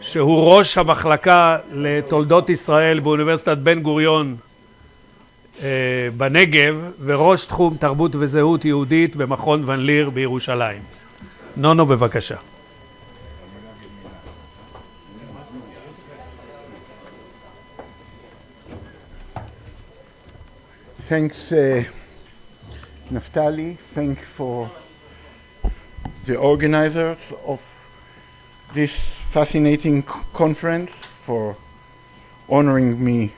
שהוא ראש המחלקה לתולדות ישראל באוניברסיטת בן גוריון בנגב, וראש תחום תרבות וזהות יהודית במכון ון ליר בירושלים. נונו, בבקשה. Thanks, Naftali. Thanks for the organizers of this fascinating conference for honoring me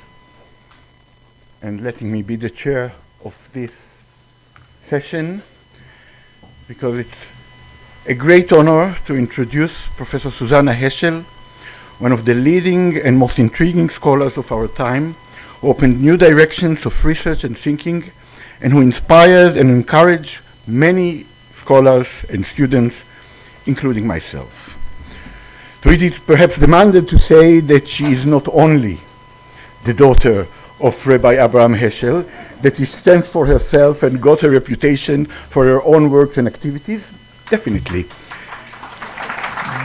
and letting me be the chair of this session, because it's a great honor to introduce Professor Suzana Heschel, one of the leading and most intriguing scholars of our time, who opened new directions of research and thinking, and who inspired and encouraged many scholars and students, including myself. So it is perhaps demanded to say that she is not only the daughter of Rabbi Abraham Heschel, that she stands for herself and got a reputation for her own works and activities, definitely.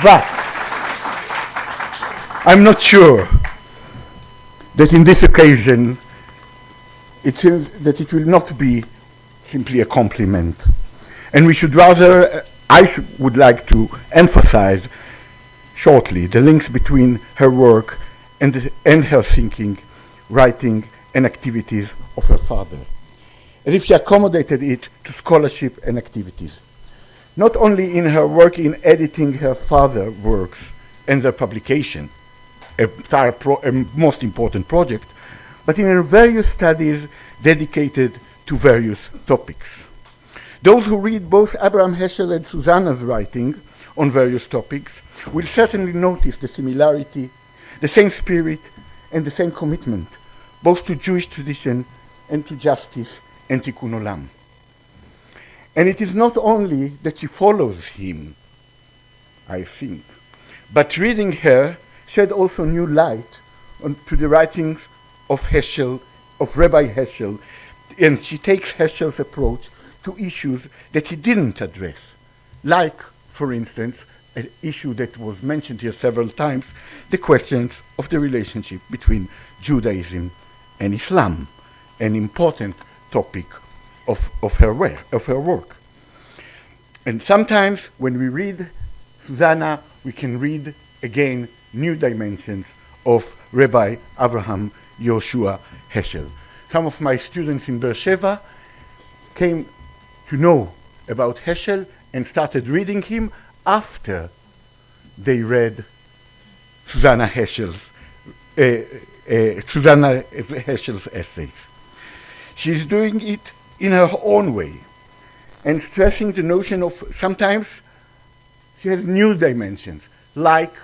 But I'm not sure that in this occasion it seems that it will not be simply a compliment. And we should rather, would like to emphasize shortly the links between her work and her thinking, writing, and activities of her father, as if she accommodated it to scholarship and activities. Not only in her work in editing her father's works and their publication, a most important project, but in her various studies dedicated to various topics. Those who read both Abraham Heschel and Suzana's writing on various topics will certainly notice the similarity, the same spirit, and the same commitment, both to Jewish tradition and to justice and tikkun olam. And it is not only that she follows him, I think, but reading her shed also new light to the writings of Heschel, of Rabbi Heschel, and she takes Heschel's approach to issues that he didn't address, like, for instance, an issue that was mentioned here several times, the questions of the relationship between Judaism and Islam, an important topic of her work. And sometimes when we read Suzana, we can read again new dimensions of Rabbi Avraham Yehושע Heschel. Some of my students in Beersheba came to know about Heschel and started reading him after they read Suzana Heschel's essays. She's doing it in her own way and stressing the notion of, sometimes she has new dimensions, like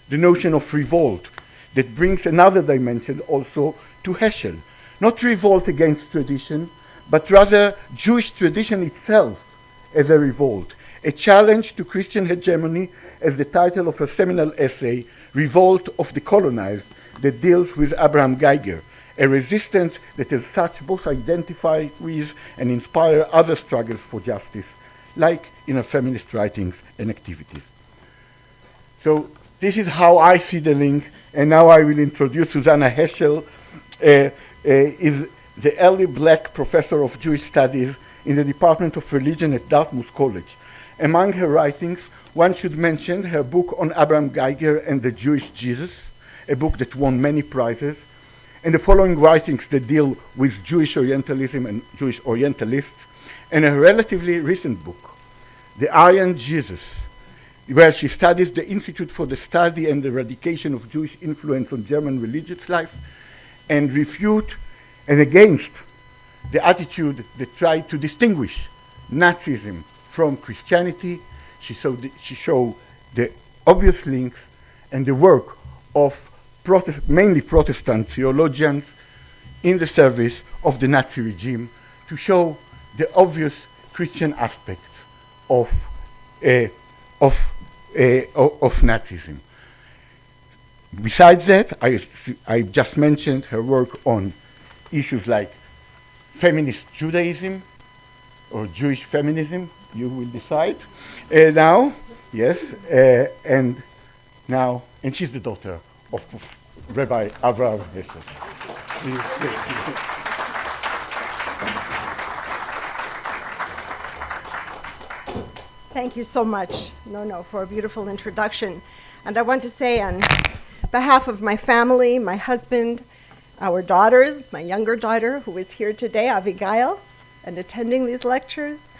the notion of revolt that brings another dimension also to Heschel. Not revolt against tradition, but rather Jewish tradition itself as a revolt, a challenge to Christian hegemony, as the title of her seminal essay, Revolt of the Colonized, that deals with Abraham Geiger, a resistance that as such both identify with and inspire other struggles for justice, like in her feminist writings and activities. So this is how I see the link, and now I will introduce Suzana Heschel, is the early black professor of Jewish studies in the Department of Religion at Dartmouth College. Among her writings, one should mention her book on Abraham Geiger and the Jewish Jesus, a book that won many prizes, and the following writings that deal with Jewish Orientalism and Jewish Orientalists, and a relatively recent book, The Aryan Jesus, where she studies the Institute for the Study and Eradication of Jewish Influence on German Religious Life, and refute and against the attitude that tried to distinguish Nazism from Christianity. She showed the obvious links and the work of mainly Protestant theologians in the service of the Nazi regime to show the obvious Christian aspects of Nazism. Besides that, I just mentioned her work on issues like feminist Judaism or Jewish feminism, you will decide now, yes, and now, and she's the daughter of Rabbi Abraham. Thank you so much, Nono, for a beautiful introduction. And I want to say on behalf of my family, my husband, our daughters, my younger daughter who is here today, Abigail, and attending these lectures,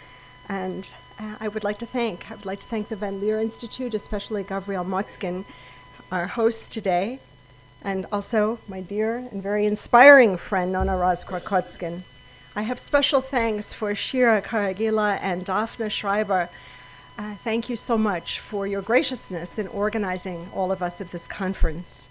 and I would like to thank the Van Leer Institute, especially Gabriel Motzkin, our host today, and also my dear and very inspiring friend, Nona Raz Krakotskин. I have special thanks for Shira Karagila and Daphne Schreiber. Thank you so much for your graciousness in organizing all of us at this conference.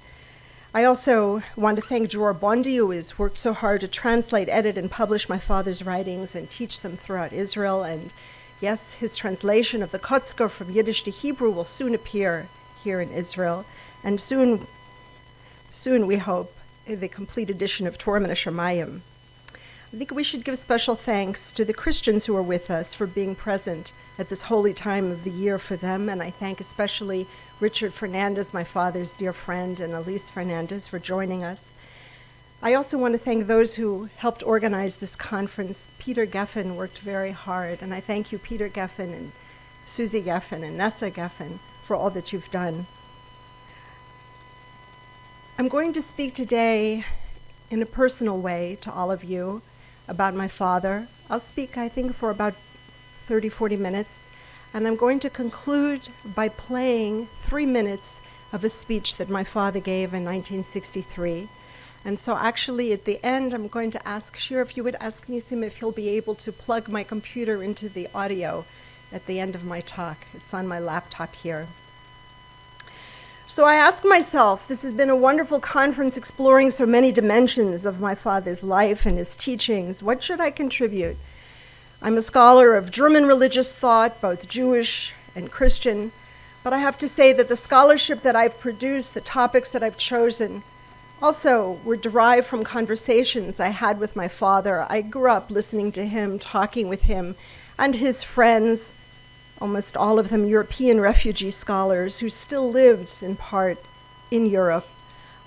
I also want to thank Dror Bondi, who has worked so hard to translate, edit, and publish my father's writings and teach them throughout Israel. And yes, his translation of the Kotzker from Yiddish to Hebrew will soon appear here in Israel. And soon we hope, the complete edition of Torah Shemayim. I think we should give special thanks to the Christians who are with us for being present at this holy time of the year for them, and I thank especially Richard Fernandez, my father's dear friend, and Elise Fernandez for joining us. I also want to thank those who helped organize this conference. Peter Geffen worked very hard, and I thank you, Peter Geffen and Susie Geffen and Nessa Geffen, for all that you've done. I'm going to speak today in a personal way to all of you about my father. I'll speak, I think, for about 30-40 minutes, and I'm going to conclude by playing 3 minutes of a speech that my father gave in 1963. And so actually at the end, I'm going to ask Shir if you would ask Nisim if he'll be able to plug my computer into the audio at the end of my talk. It's on my laptop here. So I ask myself, this has been a wonderful conference exploring so many dimensions of my father's life and his teachings. What should I contribute? I'm a scholar of German religious thought, both Jewish and Christian, but I have to say that the scholarship that I've produced, the topics that I've chosen, also were derived from conversations I had with my father. I grew up listening to him, talking with him, and his friends, almost all of them European refugee scholars who still lived in part in Europe.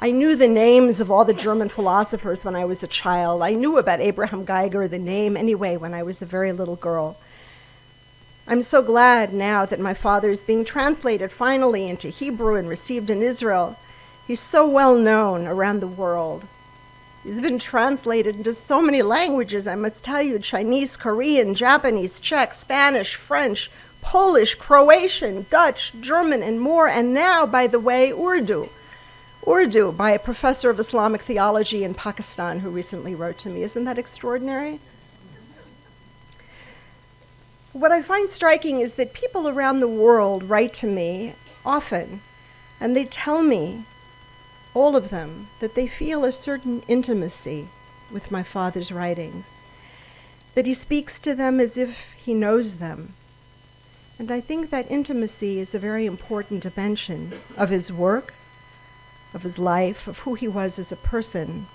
I knew the names of all the German philosophers when I was a child. I knew about Abraham Geiger, the name anyway, when I was a very little girl. I'm so glad now that my father is being translated finally into Hebrew and received in Israel. He's so well known around the world. He's been translated into so many languages, I must tell you, Chinese, Korean, Japanese, Czech, Spanish, French, Polish, Croatian, Dutch, German, and more, and now, by the way, Urdu by a professor of Islamic theology in Pakistan who recently wrote to me. Isn't that extraordinary? What I find striking is that people around the world write to me often, and they tell me, all of them, that they feel a certain intimacy with my father's writings, that he speaks to them as if he knows them. And I think that intimacy is a very important dimension of his work, of his life, of who he was as a person.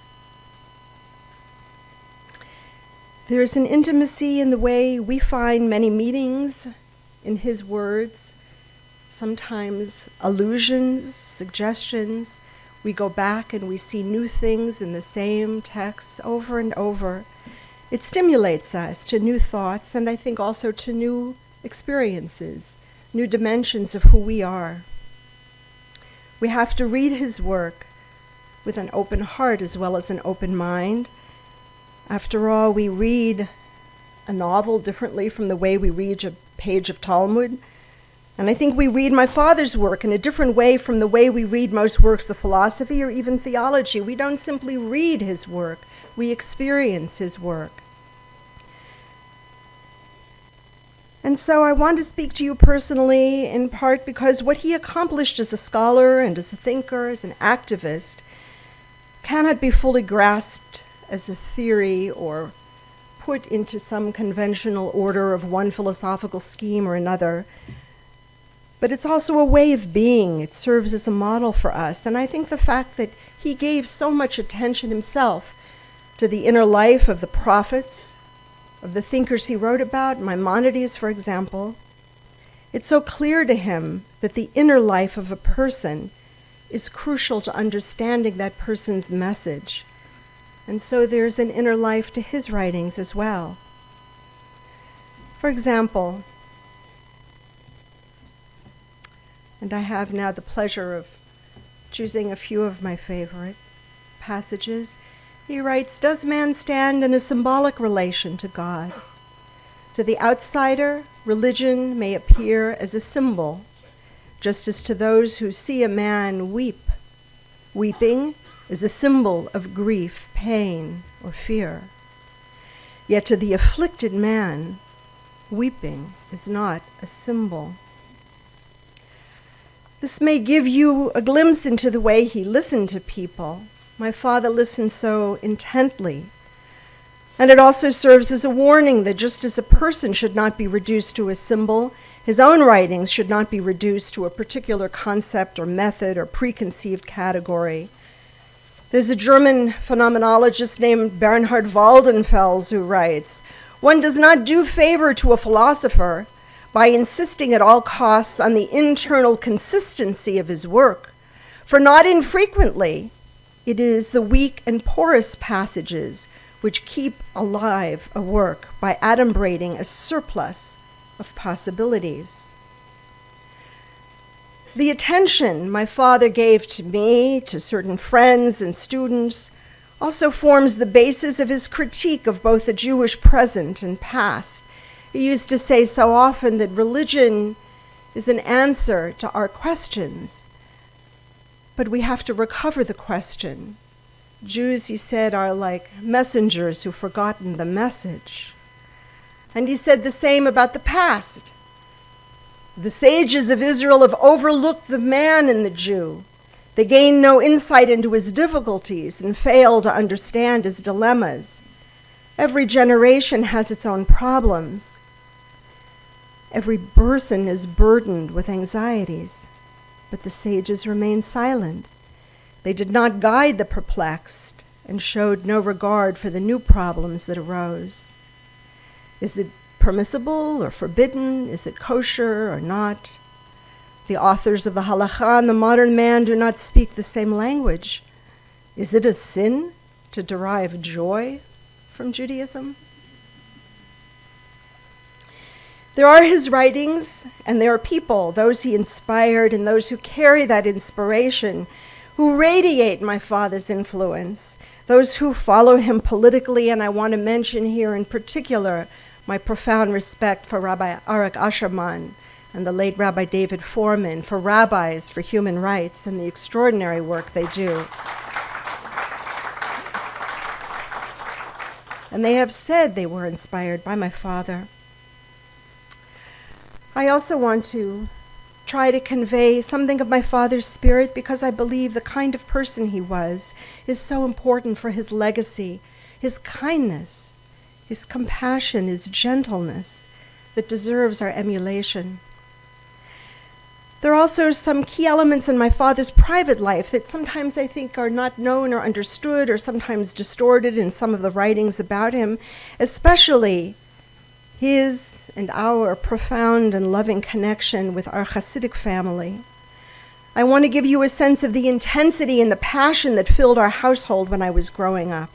There is an intimacy in the way we find many meanings in his words, sometimes allusions, suggestions. We go back and we see new things in the same texts over and over. It stimulates us to new thoughts, and I think also to new experiences, new dimensions of who we are. We have to read his work with an open heart as well as an open mind. After all, we read a novel differently from the way we read a page of Talmud. And I think we read my father's work in a different way from the way we read most works of philosophy or even theology. We don't simply read his work, we experience his work. And so I want to speak to you personally, in part because what he accomplished as a scholar and as a thinker, as an activist, cannot be fully grasped as a theory or put into some conventional order of one philosophical scheme or another. But it's also a way of being. It serves as a model for us. And I think the fact that he gave so much attention himself to the inner life of the prophets, of the thinkers he wrote about, Maimonides, for example, it's so clear to him that the inner life of a person is crucial to understanding that person's message. And so there's an inner life to his writings as well. For example, and I have now the pleasure of choosing a few of my favorite passages, he writes, "Does man stand in a symbolic relation to God? To the outsider, religion may appear as a symbol, just as to those who see a man weep. Weeping is a symbol of grief, pain, or fear. Yet to the afflicted man, weeping is not a symbol." This may give you a glimpse into the way he listened to people. My father listened so intently. And it also serves as a warning that just as a person should not be reduced to a symbol, his own writings should not be reduced to a particular concept or method or preconceived category. There's a German phenomenologist named Bernhard Waldenfels who writes, "One does not do favor to a philosopher by insisting at all costs on the internal consistency of his work, for not infrequently it is the weak and porous passages which keep alive a work by adumbrating a surplus of possibilities." The attention my father gave to me, to certain friends and students, also forms the basis of his critique of both the Jewish present and past. He used to say so often that religion is an answer to our questions, but we have to recover the question. Jews, he said, are like messengers who've forgotten the message. And he said the same about the past. The sages of Israel have overlooked the man in the Jew. They gain no insight into his difficulties and fail to understand his dilemmas. Every generation has its own problems. Every person is burdened with anxieties, but the sages remain silent. They did not guide the perplexed and showed no regard for the new problems that arose. Is it permissible or forbidden? Is it kosher or not? The authors of the halakha and the modern man do not speak the same language. Is it a sin to derive joy from Judaism? There are his writings, and there are people, those he inspired and those who carry that inspiration, who radiate my father's influence, those who follow him politically, and I want to mention here in particular my profound respect for Rabbi Arik Asherman and the late Rabbi David Foreman, for rabbis for human rights and the extraordinary work they do. And they have said they were inspired by my father. I also want to try to convey something of my father's spirit because I believe the kind of person he was is so important for his legacy, his kindness, his compassion, his gentleness that deserves our emulation. There are also some key elements in my father's private life that sometimes I think are not known or understood or sometimes distorted in some of the writings about him, especially his and our profound and loving connection with our Hasidic family. I want to give you a sense of the intensity and the passion that filled our household when I was growing up.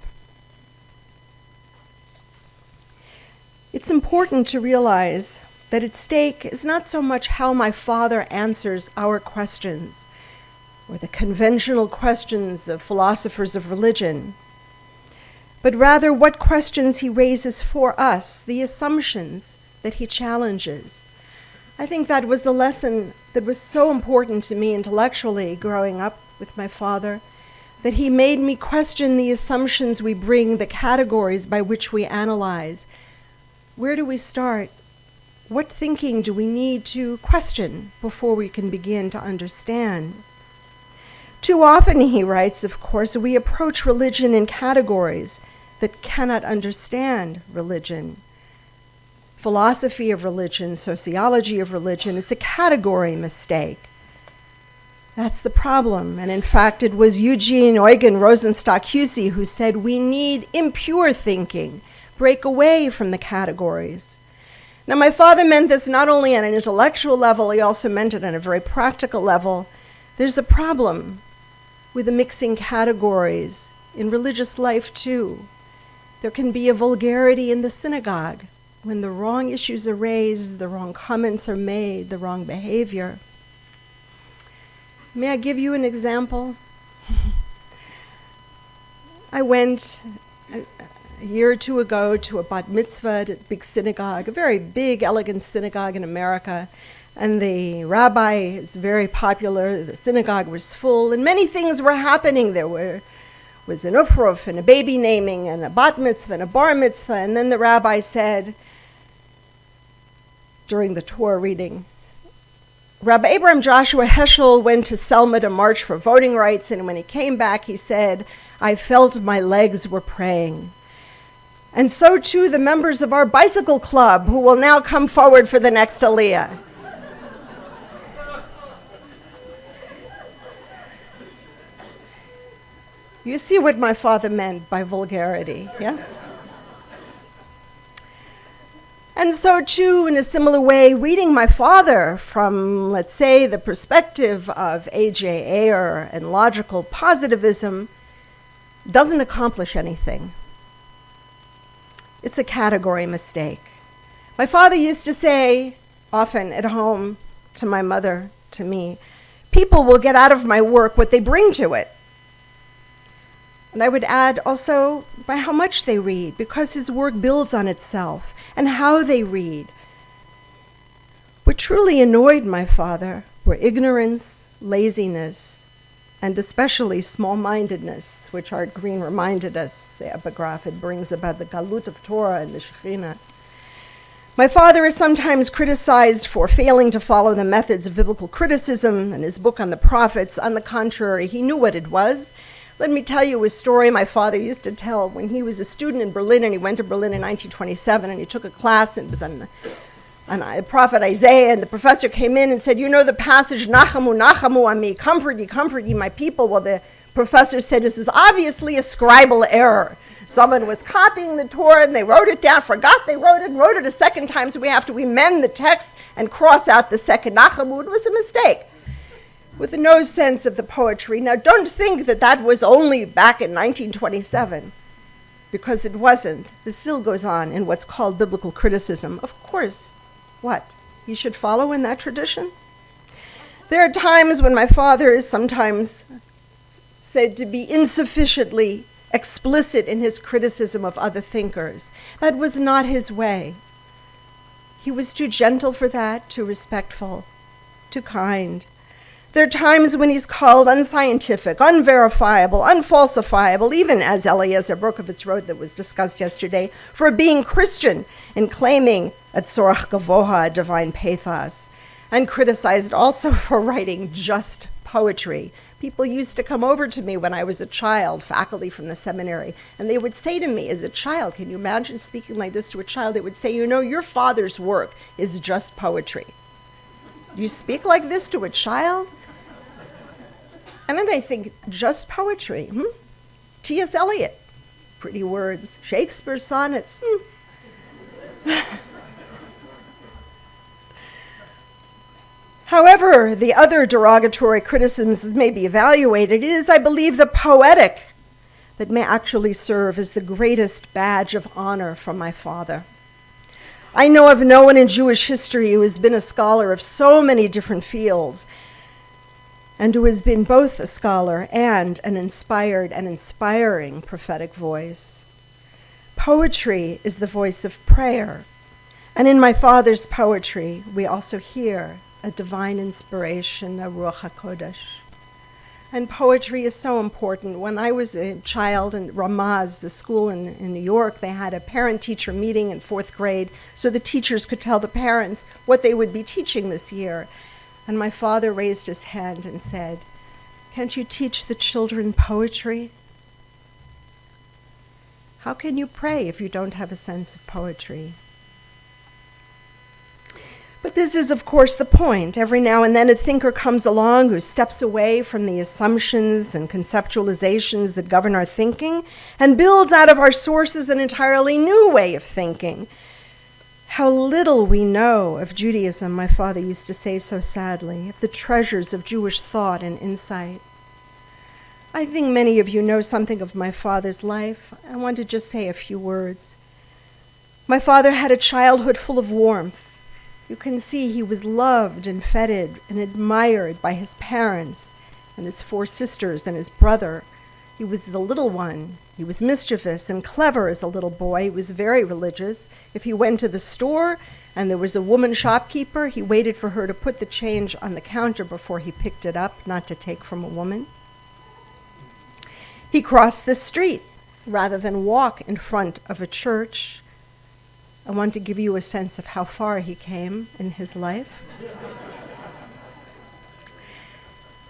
It's important to realize that at stake is not so much how my father answers our questions or the conventional questions of philosophers of religion, but rather what questions he raises for us, the assumptions that he challenges. I think that was the lesson that was so important to me intellectually growing up with my father, that he made me question the assumptions we bring, the categories by which we analyze. Where do we start? What thinking do we need to question before we can begin to understand? Too often, he writes, of course, we approach religion in categories that cannot understand religion. Philosophy of religion, sociology of religion, it's a category mistake. That's the problem. And in fact, it was Eugene Eugen Rosenstock-Huessy who said we need impure thinking, break away from the categories. Now, my father meant this not only on an intellectual level, he also meant it on a very practical level. There's a problem with the mixing categories in religious life, too. There can be a vulgarity in the synagogue when the wrong issues are raised, the wrong comments are made, the wrong behavior. May I give you an example? I went a year or two ago to a bat mitzvah at a big synagogue, a very big, elegant synagogue in America. And the rabbi is very popular. The synagogue was full, and many things were happening. There was an ufruf and a baby naming and a bat mitzvah and a bar mitzvah. And then the rabbi said, during the Torah reading, Rabbi Abraham Joshua Heschel went to Selma to march for voting rights, and when he came back, he said, I felt my legs were praying. And so too the members of our bicycle club, who will now come forward for the next aliyah. You see what my father meant by vulgarity, yes? And so too, in a similar way, reading my father from, let's say, the perspective of A.J. Ayer and logical positivism doesn't accomplish anything. It's a category mistake. My father used to say, often at home, to my mother, to me, people will get out of my work what they bring to it. And I would add also by how much they read, because his work builds on itself, and how they read. What truly annoyed my father were ignorance, laziness, and especially small-mindedness, which Art Green reminded us, the epigraph it brings about the galut of Torah and the Shekhinah. My father is sometimes criticized for failing to follow the methods of biblical criticism in his book on the prophets. On the contrary, he knew what it was. Let me tell you a story my father used to tell when he was a student in Berlin, and he went to Berlin in 1927, and he took a class, and it was on the prophet Isaiah, and the professor came in and said, you know the passage, Nachamu, Nachamu on me, comfort ye, my people. Well, the professor said, this is obviously a scribal error. Someone was copying the Torah, and they wrote it down, forgot they wrote it a second time, so we have to amend the text and cross out the second Nachamu. It was a mistake, with no sense of the poetry. Now, don't think that that was only back in 1927, because it wasn't. This still goes on in what's called biblical criticism. Of course, what? You should follow in that tradition? There are times when my father is sometimes said to be insufficiently explicit in his criticism of other thinkers. That was not his way. He was too gentle for that, too respectful, too kind. There are times when he's called unscientific, unverifiable, unfalsifiable, even as Eliezer Berkovitz wrote that was discussed yesterday, for being Christian and claiming a tzorach gavoha, a divine pathos, and criticized also for writing just poetry. People used to come over to me when I was a child, faculty from the seminary, and they would say to me as a child, can you imagine speaking like this to a child? They would say, you know, your father's work is just poetry. Do you speak like this to a child? And then I think, just poetry, T.S. Eliot, pretty words, Shakespeare's sonnets, However, the other derogatory criticisms may be evaluated. It is, I believe, the poetic that may actually serve as the greatest badge of honor from my father. I know of no one in Jewish history who has been a scholar of so many different fields, and who has been both a scholar and an inspired and inspiring prophetic voice. Poetry is the voice of prayer, and in my father's poetry, we also hear a divine inspiration, a Ruach HaKodesh. And poetry is so important. When I was a child in Ramaz, the school in New York, they had a parent-teacher meeting in 4th grade so the teachers could tell the parents what they would be teaching this year. And my father raised his hand and said, can't you teach the children poetry? How can you pray if you don't have a sense of poetry? But this is, of course, the point. Every now and then a thinker comes along who steps away from the assumptions and conceptualizations that govern our thinking and builds out of our sources an entirely new way of thinking. How little we know of Judaism, my father used to say so sadly, of the treasures of Jewish thought and insight. I think many of you know something of my father's life. I want to just say a few words. My father had a childhood full of warmth. You can see he was loved and feted and admired by his parents and his 4 sisters and his brother. He was the little one. He was mischievous and clever as a little boy. He was very religious. If he went to the store and there was a woman shopkeeper, he waited for her to put the change on the counter before he picked it up, not to take from a woman. He crossed the street rather than walk in front of a church. I want to give you a sense of how far he came in his life.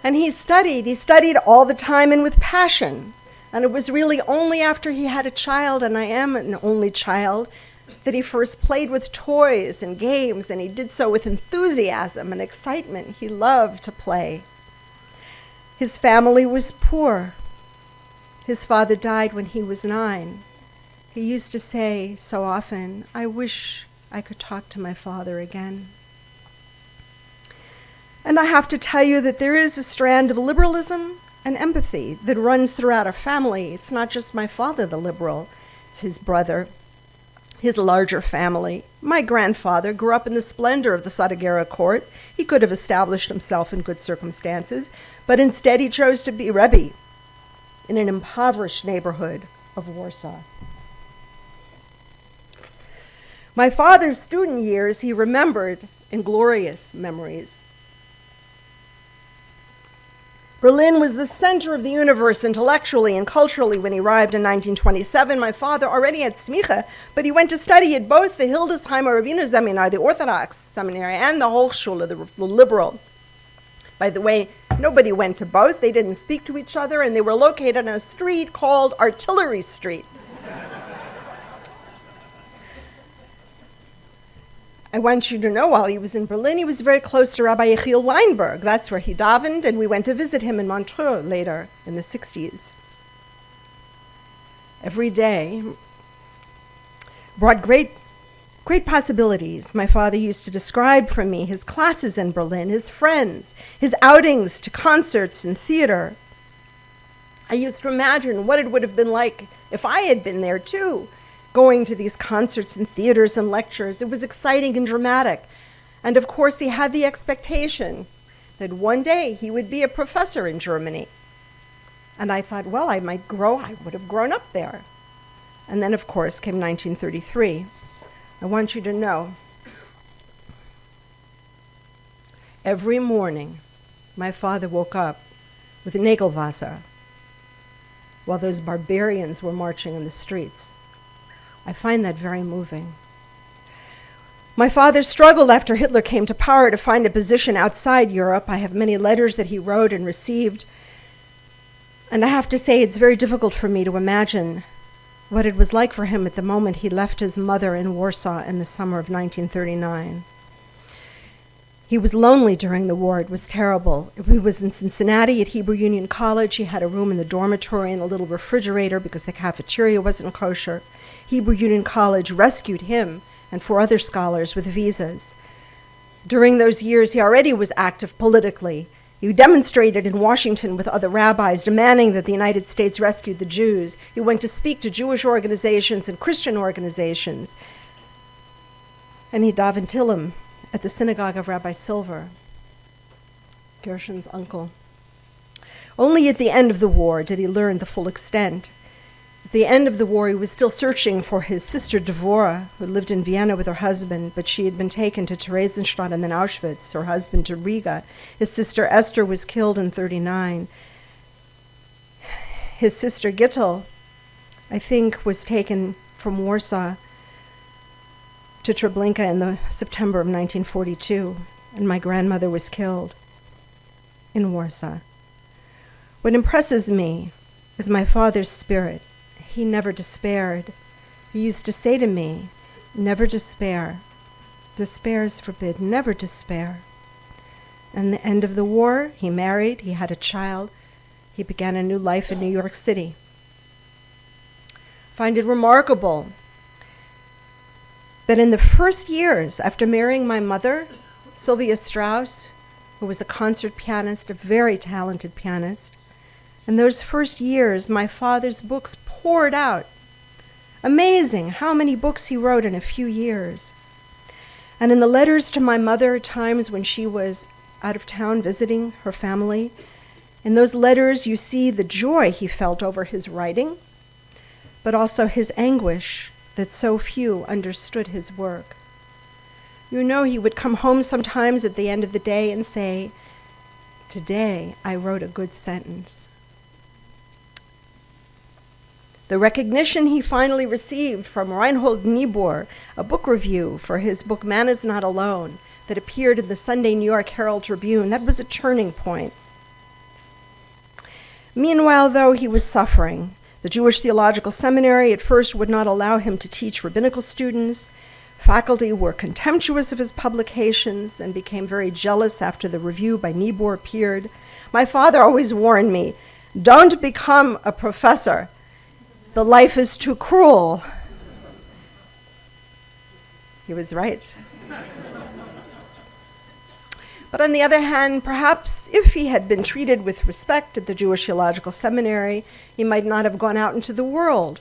And he studied all the time and with passion. And it was really only after he had a child, and I am an only child, that he first played with toys and games, and he did so with enthusiasm and excitement. He loved to play. His family was poor. His father died when he was 9. He used to say so often, "I wish I could talk to my father again." And I have to tell you that there is a strand of liberalism and empathy that runs throughout our family. It's not just my father, the liberal. It's his brother, his larger family. My grandfather grew up in the splendor of the Sadagera court. He could have established himself in good circumstances, but instead he chose to be Rebbe in an impoverished neighborhood of Warsaw. My father's student years he remembered in glorious memories. Berlin was the center of the universe intellectually and culturally when he arrived in 1927. My father already had smicha, but he went to study at both the Hildesheimer Rabbiner Seminar, the Orthodox seminary, and the Hochschule, the liberal. By the way, nobody went to both. They didn't speak to each other, and they were located on a street called Artillery Street. I want you to know, while he was in Berlin, he was very close to Rabbi Yechiel Weinberg. That's where he davened, and we went to visit him in Montreux later in the 60s. Every day brought great possibilities. My father used to describe for me his classes in Berlin, his friends, his outings to concerts and theater. I used to imagine what it would have been like if I had been there too, going to these concerts and theaters and lectures. It was exciting and dramatic. And of course, he had the expectation that one day he would be a professor in Germany. And I thought, well, I would have grown up there. And then, of course, came 1933. I want you to know, every morning, my father woke up with Nagelwasser while those barbarians were marching in the streets. I find that very moving. My father struggled after Hitler came to power to find a position outside Europe. I have many letters that he wrote and received. And I have to say, it's very difficult for me to imagine what it was like for him at the moment he left his mother in Warsaw in the summer of 1939. He was lonely during the war. It was terrible. He was in Cincinnati at Hebrew Union College. He had a room in the dormitory and a little refrigerator because the cafeteria wasn't kosher. Hebrew Union College rescued him and 4 other scholars with visas. During those years, he already was active politically. He demonstrated in Washington with other rabbis, demanding that the United States rescue the Jews. He went to speak to Jewish organizations and Christian organizations. And he davened Tillim at the synagogue of Rabbi Silver, Gershon's uncle. Only at the end of the war did he learn the full extent. At the end of the war, he was still searching for his sister Devorah, who lived in Vienna with her husband, but she had been taken to Theresienstadt and then Auschwitz, her husband to Riga. His sister Esther was killed in 1939. His sister Gittel, I think, was taken from Warsaw to Treblinka in the September of 1942, and my grandmother was killed in Warsaw. What impresses me is my father's spirit. He never despaired. He used to say to me, "Never despair. Despair is forbidden. Never despair." And the end of the war, he married, he had a child, he began a new life in New York City. I find it remarkable that in the first years after marrying my mother, Sylvia Strauss, who was a concert pianist, a very talented pianist, in those first years, my father's books poured out. Amazing how many books he wrote in a few years. And in the letters to my mother, times when she was out of town visiting her family, in those letters you see the joy he felt over his writing, but also his anguish that so few understood his work. You know, he would come home sometimes at the end of the day and say, "Today I wrote a good sentence." The recognition he finally received from Reinhold Niebuhr, a book review for his book Man is Not Alone, that appeared in the Sunday New York Herald Tribune, that was a turning point. Meanwhile, though, he was suffering. The Jewish Theological Seminary at first would not allow him to teach rabbinical students. Faculty were contemptuous of his publications and became very jealous after the review by Niebuhr appeared. My father always warned me, "Don't become a professor. The life is too cruel." He was right. But on the other hand, perhaps if he had been treated with respect at the Jewish Theological Seminary, he might not have gone out into the world.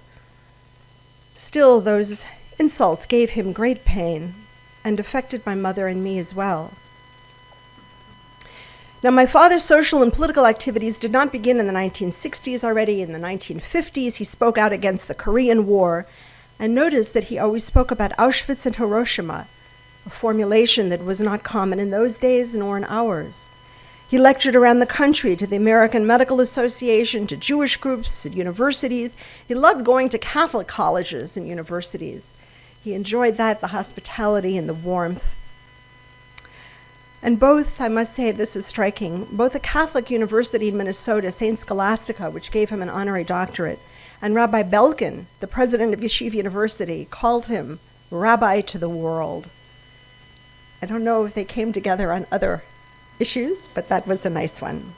Still, those insults gave him great pain and affected my mother and me as well. Now, my father's social and political activities did not begin in the 1960s. Already in the 1950s, he spoke out against the Korean War, and notice that he always spoke about Auschwitz and Hiroshima, a formulation that was not common in those days nor in ours. He lectured around the country to the American Medical Association, to Jewish groups at universities. He loved going to Catholic colleges and universities. He enjoyed that, the hospitality and the warmth. And both, I must say, this is striking, both a Catholic university in Minnesota, St. Scholastica, which gave him an honorary doctorate, and Rabbi Belkin, the president of Yeshiva University, called him Rabbi to the world. I don't know if they came together on other issues, but that was a nice one.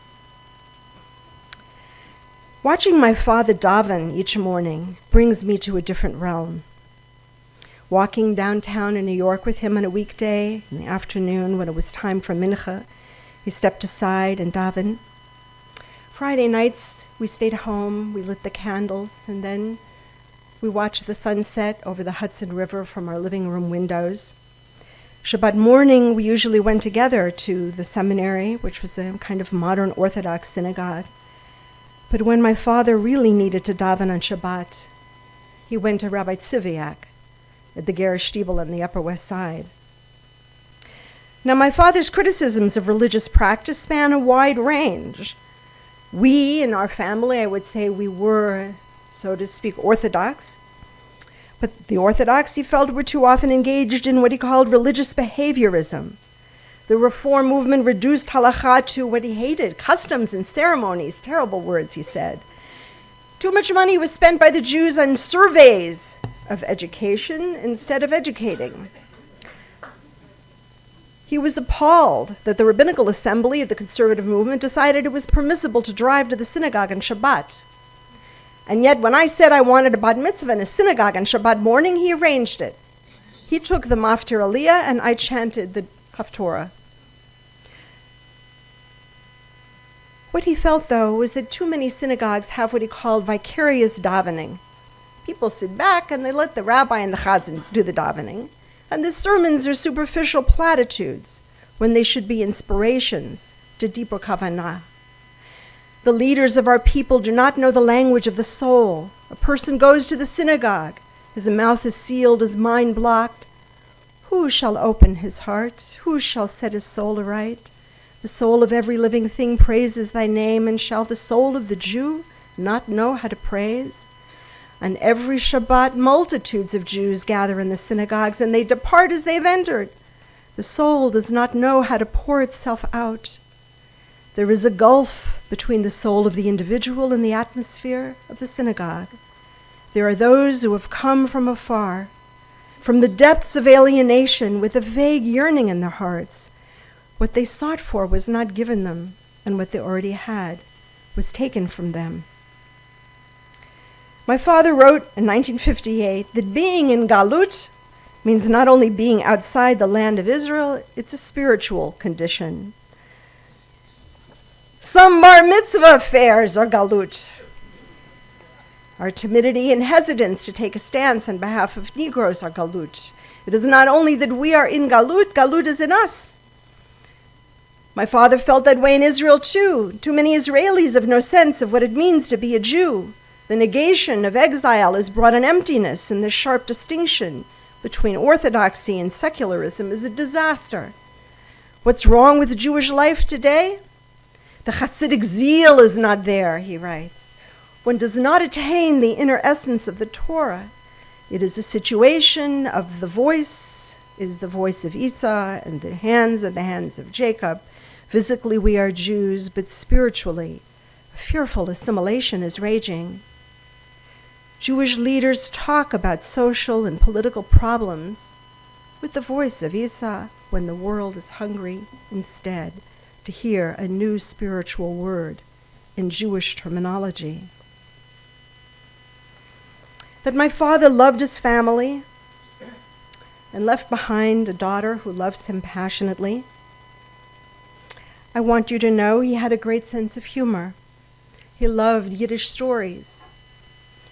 Watching my father daven each morning brings me to a different realm. Walking downtown in New York with him on a weekday in the afternoon when it was time for mincha, he stepped aside and davened. Friday nights, we stayed home, we lit the candles, and then we watched the sunset over the Hudson River from our living room windows. Shabbat morning, we usually went together to the seminary, which was a kind of modern Orthodox synagogue. But when my father really needed to daven on Shabbat, he went to Rabbi Tziviak at the Gerish Stiebel on the Upper West Side. Now, my father's criticisms of religious practice span a wide range. We, in our family, I would say we were, so to speak, Orthodox. But the Orthodox, he felt, were too often engaged in what he called religious behaviorism. The Reform movement reduced halakha to what he hated, customs and ceremonies, terrible words, he said. Too much money was spent by the Jews on surveys of education instead of educating. He was appalled that the Rabbinical Assembly of the conservative movement decided it was permissible to drive to the synagogue on Shabbat. And yet, when I said I wanted a bat mitzvah in a synagogue on Shabbat morning, he arranged it. He took the Maftir Aliyah, and I chanted the Haftorah. What he felt, though, was that too many synagogues have what he called vicarious davening. People sit back and they let the rabbi and the chazan do the davening, and the sermons are superficial platitudes when they should be inspirations to deeper kavanah. The leaders of our people do not know the language of the soul. A person goes to the synagogue, his mouth is sealed, his mind blocked. Who shall open his heart? Who shall set his soul aright? The soul of every living thing praises thy name, and shall the soul of the Jew not know how to praise? On every Shabbat, multitudes of Jews gather in the synagogues, and they depart as they've entered. The soul does not know how to pour itself out. There is a gulf between the soul of the individual and the atmosphere of the synagogue. There are those who have come from afar, from the depths of alienation, with a vague yearning in their hearts. What they sought for was not given them, and what they already had was taken from them. My father wrote in 1958 that being in Galut means not only being outside the land of Israel, it's a spiritual condition. Some bar mitzvah affairs are galut. Our timidity and hesitance to take a stance on behalf of Negroes are galut. It is not only that we are in galut, galut is in us. My father felt that way in Israel too. Too many Israelis have no sense of what it means to be a Jew. The negation of exile has brought an emptiness, and the sharp distinction between orthodoxy and secularism is a disaster. What's wrong with Jewish life today? The Hasidic zeal is not there, he writes. One does not attain the inner essence of the Torah. It is a situation of the voice is the voice of Esau and the hands are the hands of Jacob. Physically we are Jews, but spiritually a fearful assimilation is raging. Jewish leaders talk about social and political problems with the voice of Esau when the world is hungry instead to hear a new spiritual word in Jewish terminology. That my father loved his family and left behind a daughter who loves him passionately. I want you to know he had a great sense of humor. He loved Yiddish stories.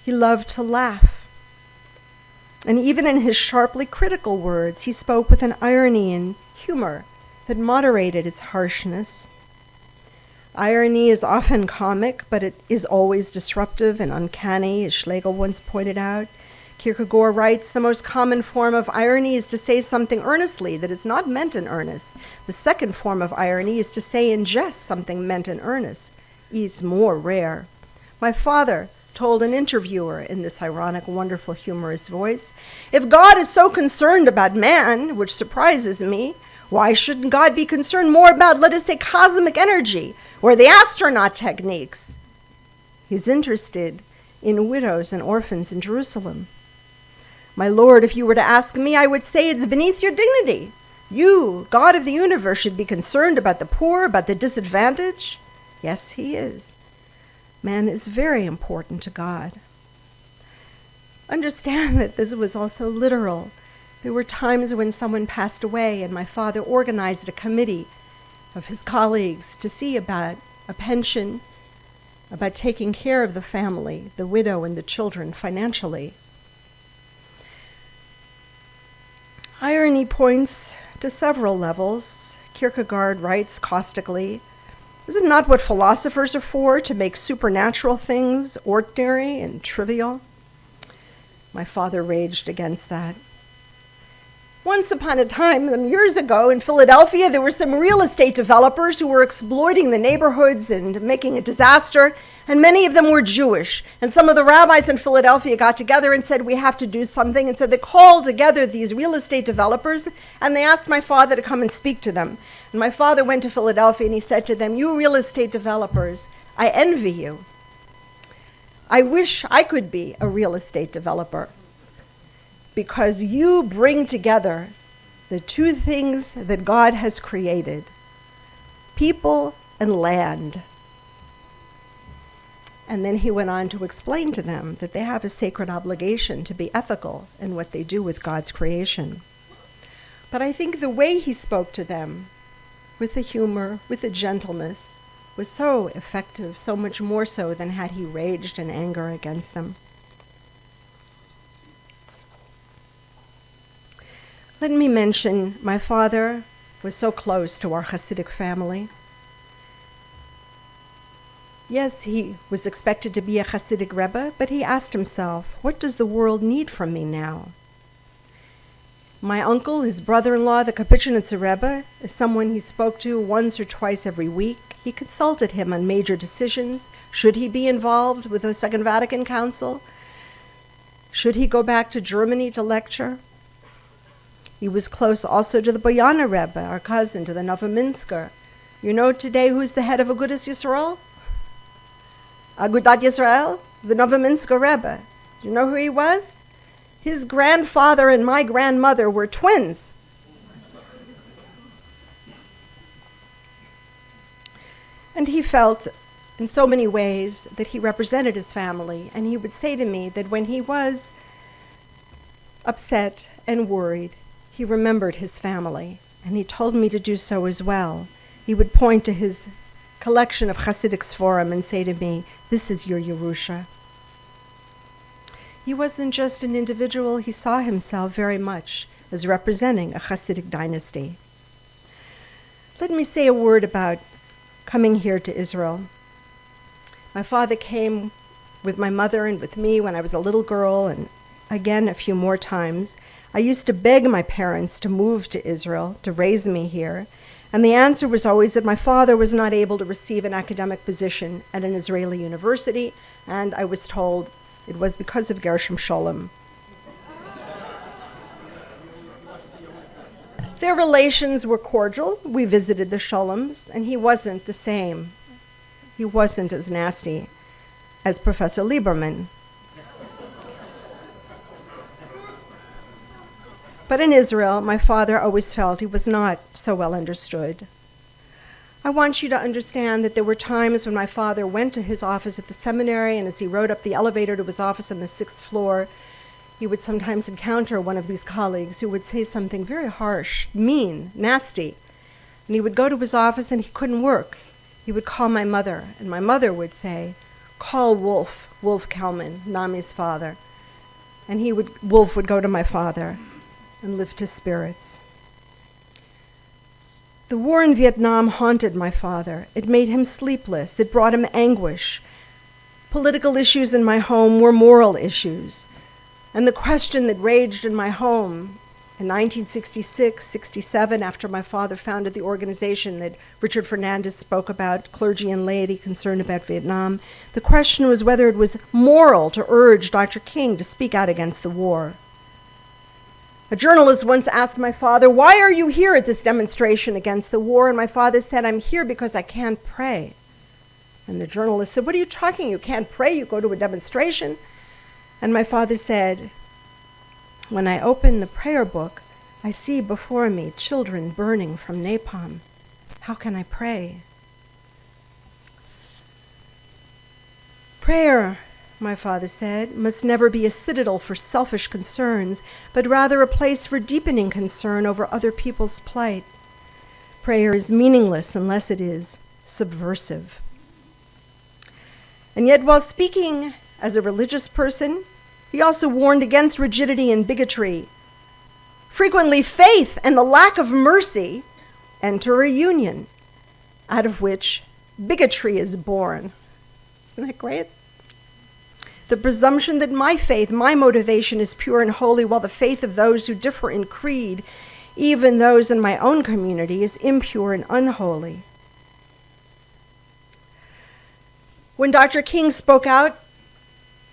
He loved to laugh. And even in his sharply critical words, he spoke with an irony and humor that moderated its harshness. Irony is often comic, but it is always disruptive and uncanny, as Schlegel once pointed out. Kierkegaard writes, the most common form of irony is to say something earnestly that is not meant in earnest. The second form of irony is to say in jest something meant in earnest. It's more rare. My father told an interviewer in this ironic, wonderful, humorous voice, if God is so concerned about man, which surprises me, why shouldn't God be concerned more about, let us say, cosmic energy or the astronaut techniques? He's interested in widows and orphans in Jerusalem. My Lord, if you were to ask me, I would say it's beneath your dignity. You, God of the universe, should be concerned about the poor, about the disadvantaged. Yes, he is. Man is very important to God. Understand that this was also literal. There were times when someone passed away and my father organized a committee of his colleagues to see about a pension, about taking care of the family, the widow and the children financially. Irony points to several levels. Kierkegaard writes caustically, is it not what philosophers are for, to make supernatural things ordinary and trivial? My father raged against that. Once upon a time, years ago in Philadelphia, there were some real estate developers who were exploiting the neighborhoods and making a disaster, and many of them were Jewish. And some of the rabbis in Philadelphia got together and said, we have to do something. And so they called together these real estate developers, and they asked my father to come and speak to them. And my father went to Philadelphia and he said to them, you real estate developers, I envy you. I wish I could be a real estate developer, because you bring together the two things that God has created, people and land. And then he went on to explain to them that they have a sacred obligation to be ethical in what they do with God's creation. But I think the way he spoke to them, with the humor, with the gentleness, was so effective, so much more so than had he raged in anger against them. Let me mention, my father was so close to our Hasidic family. Yes, he was expected to be a Hasidic Rebbe, but he asked himself, what does the world need from me now? My uncle, his brother-in-law, the Kapitchnitzer Rebbe, is someone he spoke to once or twice every week. He consulted him on major decisions. Should he be involved with the Second Vatican Council? Should he go back to Germany to lecture? He was close also to the Boyana Rebbe, our cousin, to the Novominsker. You know today who's the head of Agudas Yisrael? Agudat Yisrael, the Novominsker Rebbe. Do you know who he was? His grandfather and my grandmother were twins. And he felt in so many ways that he represented his family. And he would say to me that when he was upset and worried, he remembered his family, and he told me to do so as well. He would point to his collection of Hasidic Sforim and say to me, "This is your Yehusha." He wasn't just an individual, he saw himself very much as representing a Hasidic dynasty. Let me say a word about coming here to Israel. My father came with my mother and with me when I was a little girl, and again a few more times. I used to beg my parents to move to Israel, to raise me here, and the answer was always that my father was not able to receive an academic position at an Israeli university, and I was told it was because of Gershom Sholem. Their relations were cordial. We visited the Sholems, and he wasn't the same. He wasn't as nasty as Professor Lieberman. But in Israel, my father always felt he was not so well understood. I want you to understand that there were times when my father went to his office at the seminary, and as he rode up the elevator to his office on the 6th floor, he would sometimes encounter one of these colleagues who would say something very harsh, mean, nasty. And he would go to his office and he couldn't work. He would call my mother, and my mother would say, "Call Wolf Kelman, Nami's father." And Wolf would go to my father and lift his spirits. The war in Vietnam haunted my father. It made him sleepless. It brought him anguish. Political issues in my home were moral issues. And the question that raged in my home in 1966, 67, after my father founded the organization that Richard Fernandez spoke about, clergy and laity concerned about Vietnam, the question was whether it was moral to urge Dr. King to speak out against the war. A journalist once asked my father, "Why are you here at this demonstration against the war?" And my father said, "I'm here because I can't pray." And the journalist said, "What are you talking? You can't pray, you go to a demonstration." And my father said, "When I open the prayer book, I see before me children burning from napalm. How can I pray?" Prayer, my father said, must never be a citadel for selfish concerns, but rather a place for deepening concern over other people's plight. Prayer is meaningless unless it is subversive. And yet, while speaking as a religious person, he also warned against rigidity and bigotry. Frequently, faith and the lack of mercy enter a union, out of which bigotry is born. Isn't that great? The presumption that my faith, my motivation is pure and holy, while the faith of those who differ in creed, even those in my own community, is impure and unholy. When Dr. King spoke out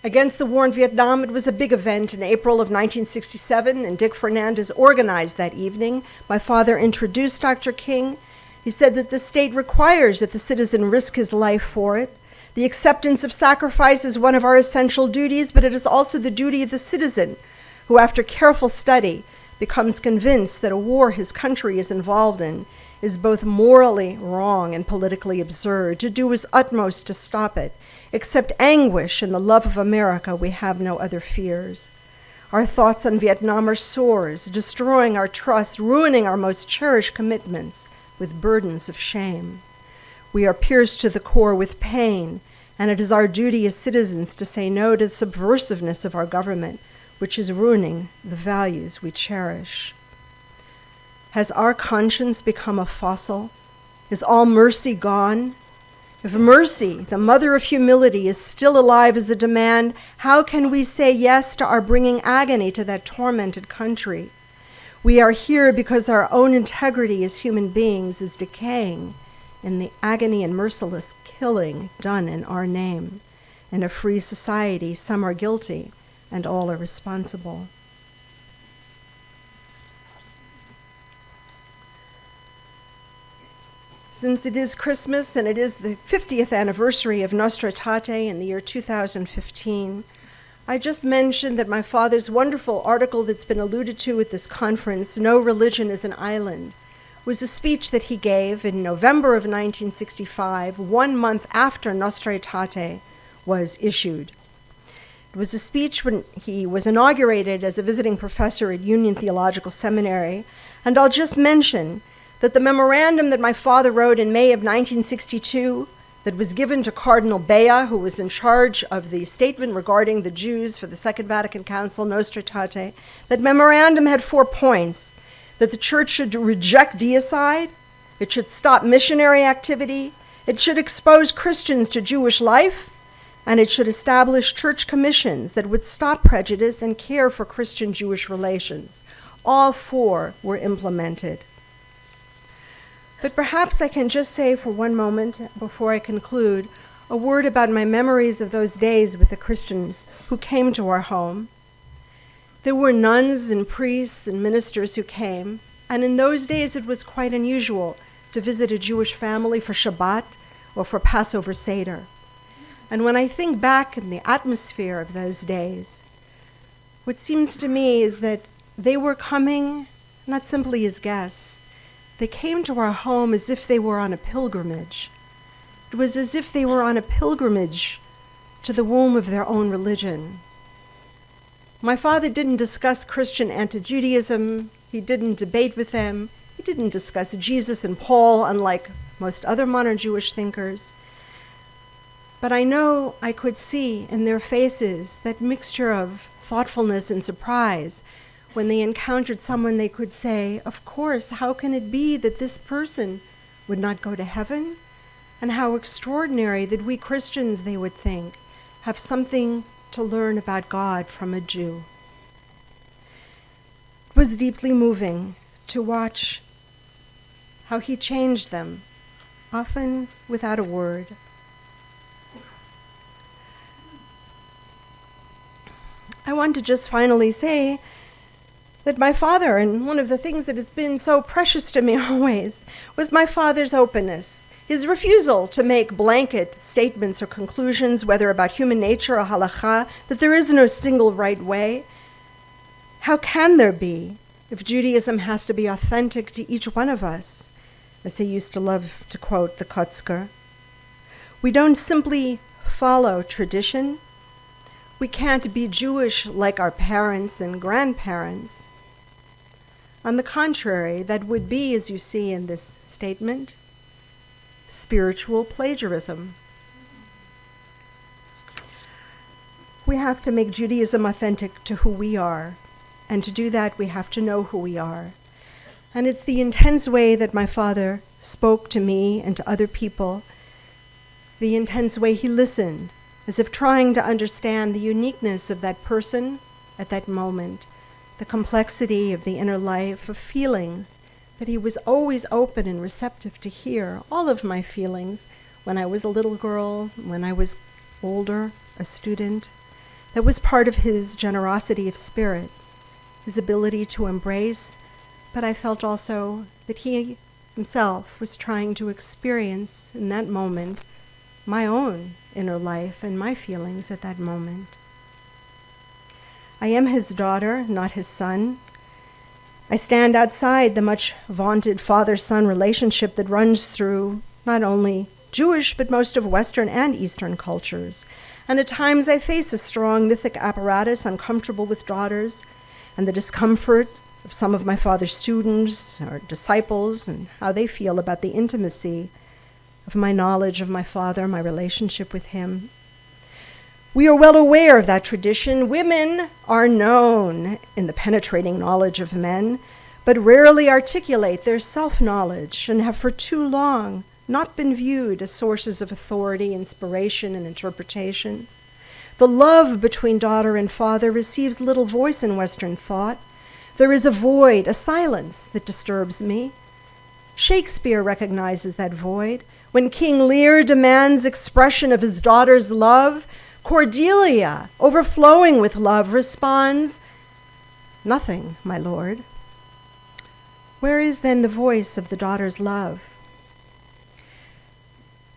against the war in Vietnam, it was a big event in April of 1967, and Dick Fernandez organized that evening. My father introduced Dr. King. He said that the state requires that the citizen risk his life for it. The acceptance of sacrifice is one of our essential duties, but it is also the duty of the citizen who, after careful study, becomes convinced that a war his country is involved in is both morally wrong and politically absurd, to do his utmost to stop it. Except anguish and the love of America, we have no other fears. Our thoughts on Vietnam are sores, destroying our trust, ruining our most cherished commitments with burdens of shame. We are pierced to the core with pain, and it is our duty as citizens to say no to the subversiveness of our government, which is ruining the values we cherish. Has our conscience become a fossil? Is all mercy gone? If mercy, the mother of humility, is still alive as a demand, how can we say yes to our bringing agony to that tormented country? We are here because our own integrity as human beings is decaying in the agony and merciless killing done in our name. In a free society, some are guilty and all are responsible. Since it is Christmas and it is the 50th anniversary of Nostra Aetate in the year 2015, I just mentioned that my father's wonderful article that's been alluded to at this conference, No Religion is an Island, was a speech that he gave in November of 1965, 1 month after Nostra Aetate was issued. It It was a speech when he was inaugurated as a visiting professor at Union Theological Seminary, and I'll just mention that the memorandum that my father wrote in May of 1962 that was given to Cardinal Bea, who was in charge of the statement regarding the Jews for the Second Vatican Council, Nostra Aetate, that memorandum had 4 points: that the church should reject deicide, it should stop missionary activity, it should expose Christians to Jewish life, and it should establish church commissions that would stop prejudice and care for Christian-Jewish relations. All 4 were implemented. But perhaps I can just say for one moment, before I conclude, a word about my memories of those days with the Christians who came to our home. There were nuns and priests and ministers who came, and in those days it was quite unusual to visit a Jewish family for Shabbat or for Passover Seder. And when I think back in the atmosphere of those days, what seems to me is that they were coming not simply as guests. They came to our home as if they were on a pilgrimage. It was as if they were on a pilgrimage to the womb of their own religion. My father didn't discuss Christian anti-Judaism. He didn't debate with them. He didn't discuss Jesus and Paul, unlike most other modern Jewish thinkers. But I know I could see in their faces that mixture of thoughtfulness and surprise when they encountered someone they could say, of course, how can it be that this person would not go to heaven? And how extraordinary that we Christians, they would think, have something to learn about God from a Jew. It was deeply moving to watch how he changed them, often without a word. I want to just finally say that my father, and one of the things that has been so precious to me always, was my father's openness, his refusal to make blanket statements or conclusions, whether about human nature or halakha, that there is no single right way. How can there be if Judaism has to be authentic to each one of us? As he used to love to quote the Kotzker. We don't simply follow tradition. We can't be Jewish like our parents and grandparents. On the contrary, that would be, as you see in this statement, spiritual plagiarism. We have to make Judaism authentic to who we are, and to do that we have to know who we are. And it's the intense way that my father spoke to me and to other people, the intense way he listened, as if trying to understand the uniqueness of that person at that moment, the complexity of the inner life, of feelings, that he was always open and receptive to hear all of my feelings when I was a little girl, when I was older, a student. That was part of his generosity of spirit, his ability to embrace, but I felt also that he himself was trying to experience in that moment my own inner life and my feelings at that moment. I am his daughter, not his son. I stand outside the much vaunted father-son relationship that runs through not only Jewish, but most of Western and Eastern cultures. And at times I face a strong mythic apparatus uncomfortable with daughters, and the discomfort of some of my father's students or disciples and how they feel about the intimacy of my knowledge of my father, my relationship with him. We are well aware of that tradition. Women are known in the penetrating knowledge of men, but rarely articulate their self-knowledge and have for too long not been viewed as sources of authority, inspiration, and interpretation. The love between daughter and father receives little voice in Western thought. There is a void, a silence that disturbs me. Shakespeare recognizes that void. When King Lear demands expression of his daughter's love, Cordelia, overflowing with love, responds, "Nothing, my lord." Where is then the voice of the daughter's love?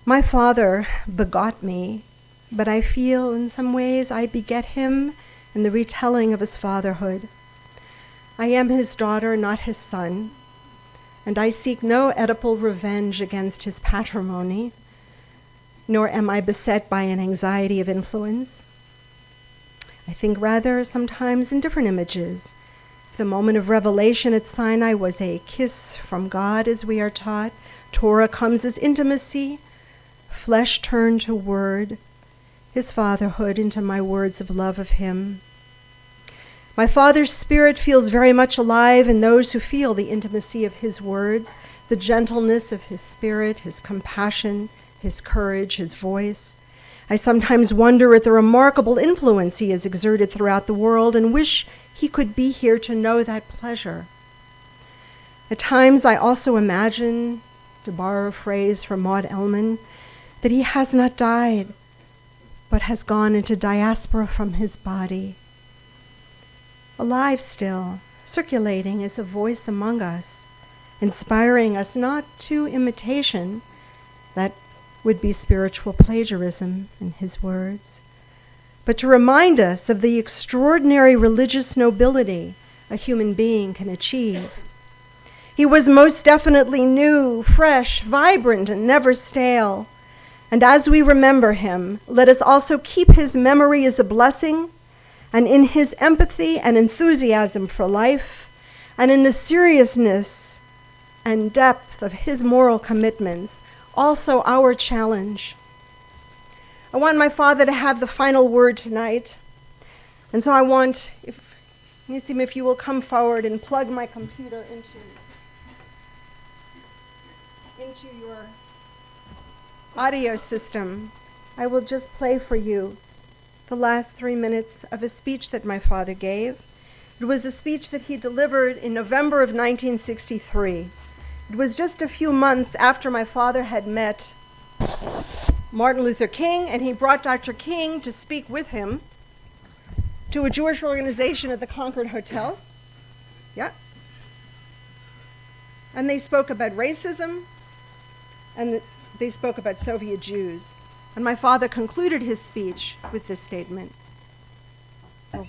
My father begot me, but I feel in some ways I beget him in the retelling of his fatherhood. I am his daughter, not his son, and I seek no Oedipal revenge against his patrimony, nor am I beset by an anxiety of influence. I think rather sometimes in different images. The moment of revelation at Sinai was a kiss from God, as we are taught. Torah comes as intimacy, flesh turned to word, his fatherhood into my words of love of him. My Father's Spirit feels very much alive in those who feel the intimacy of his words, the gentleness of his spirit, his compassion, his courage, his voice. I sometimes wonder at the remarkable influence he has exerted throughout the world and wish he could be here to know that pleasure. At times I also imagine, to borrow a phrase from Maud Ellman, that he has not died, but has gone into diaspora from his body. Alive still, circulating as a voice among us, inspiring us not to imitation, that would be spiritual plagiarism in his words, but to remind us of the extraordinary religious nobility a human being can achieve. He was most definitely new, fresh, vibrant, and never stale. And as we remember him, let us also keep his memory as a blessing, and in his empathy and enthusiasm for life, and in the seriousness and depth of his moral commitments, also our challenge. I want my father to have the final word tonight, and so I want, if Nisim, if you will come forward and plug my computer into your audio system, I will just play for you the last 3 minutes of a speech that my father gave. It was a speech that he delivered in November of 1963. It was just a few months after my father had met Martin Luther King, and he brought Dr. King to speak with him to a Jewish organization at the Concord Hotel. Yeah. And they spoke about racism, and they spoke about Soviet Jews. And my father concluded his speech with this statement. My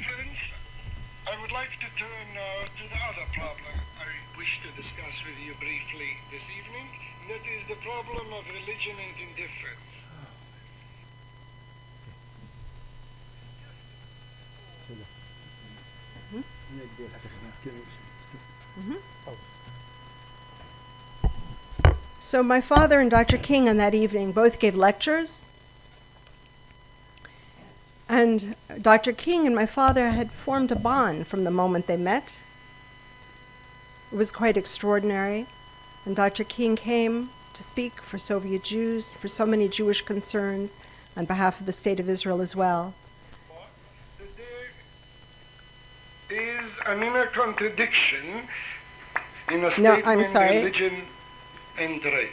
friends, I would like to turn now to the other problem I wish to discuss with you briefly this evening, and that is the problem of religion and indifference. So my father and Dr. King on that evening both gave lectures. And Dr. King and my father had formed a bond from the moment they met. It was quite extraordinary. And Dr. King came to speak for Soviet Jews, for so many Jewish concerns, on behalf of the State of Israel as well. There is an inner contradiction in a No, statement I'm sorry. religion and race.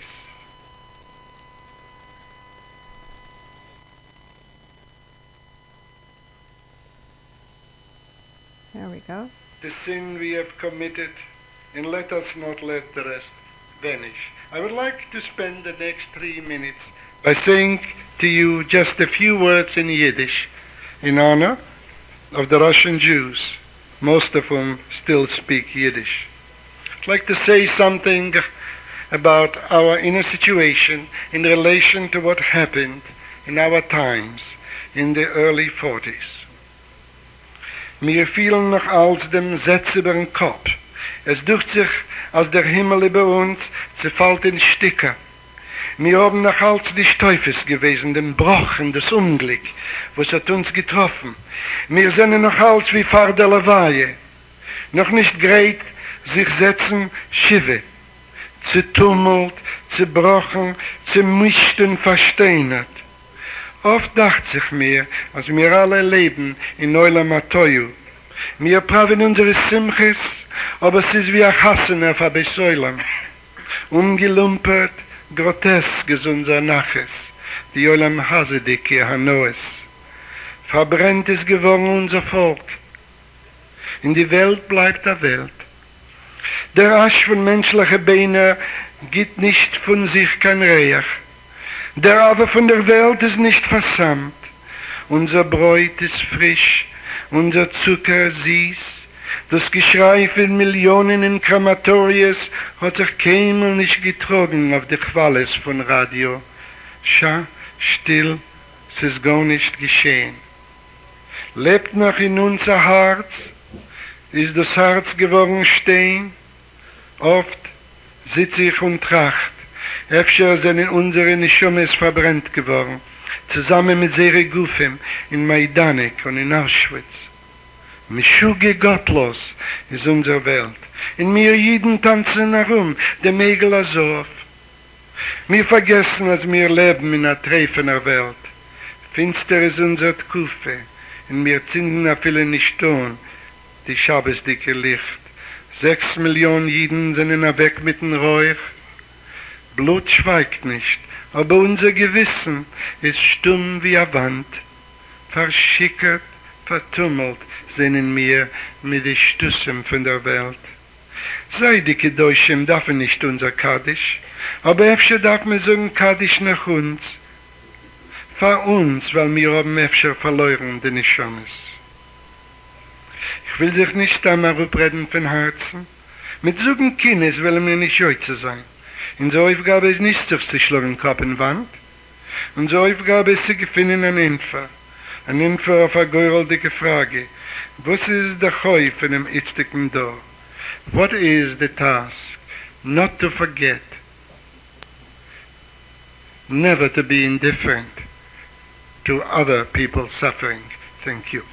There we go. The sin we have committed, and let us not let the rest vanish. I would like to spend the next 3 minutes by saying to you just a few words in Yiddish in honor of the Russian Jews, most of whom still speak Yiddish. I'd like to say something about our inner situation in relation to what happened in our times in the early 40s. Mir fielen noch als dem Setz über den Kopf. Es ducht sich, als der Himmel über uns zerfällt in Stücke. Mir haben noch als die Teufels gewesen, dem Bruch und das Unglück, was hat uns getroffen. Mir sind noch als wie Fahr der Lawaie. Noch nicht gerät, sich setzen, Schive. Zertummelt, zerbrochen, zermischt und versteinert. Oft dacht sich mir, als wir alle leben in Neulam Atoyu. Wir praven unsere Simches, aber es ist wie ein Hassener von Besäulem. Umgelumpert, grotesk ist unser Naches, die Olam Hasedike Hanoes. Verbrennt ist geworden unser Volk. In die Welt bleibt der Welt. Der Asch von menschlichen Beinen gibt nicht von sich kein Reach. Der aber von der Welt ist nicht versammt. Unser Bräut ist frisch, unser Zucker süß. Das Geschrei von Millionen in Krematorius hat sich keinmal nicht getrogen auf die Qualis von Radio. Scha, Still, es ist gar nicht geschehen. Lebt noch in unser Herz, ist das Herz geworden stehen. Oft sitze ich und tracht, öfter sind in unsere Nischumes verbrennt geworden, zusammen mit Sere Gufem in Majdanek und in Auschwitz. Mischuge gottlos ist unsere Welt. In mir jeden tanzen herum, der Mägel Azov. Wir vergessen, als wir leben in einer treffender Welt. Finster ist unser Tkufe, und wir zünden auf viele nicht tun, die Schabbesdicke Licht. 6 Millionen Jiden sind weg mit dem Räuch. Blut schweigt nicht, aber unser Gewissen ist stumm wie eine Wand. Verschickert, vertummelt sind in mir mit den Stüssen von der Welt. Sei die Kedoshim darf nicht unser Kaddisch, aber öfter darf man sagen Kaddisch nach uns. Für uns, weil wir haben öfter verloren, den Nischames. Ich will sich nicht einmal rüberreden von Herzen. Mit sogen Kindes wollen wir nicht heute sein. Unsere Aufgabe ist nicht, sich zu schlagen Kopf in Wand. Unsere Aufgabe ist, zu finden ein Info. Ein Info auf eine geraldige Frage. Was ist der Choi von dem jetzigen Da? What is the task? Not to forget. Never to be indifferent to other people's suffering. Thank you.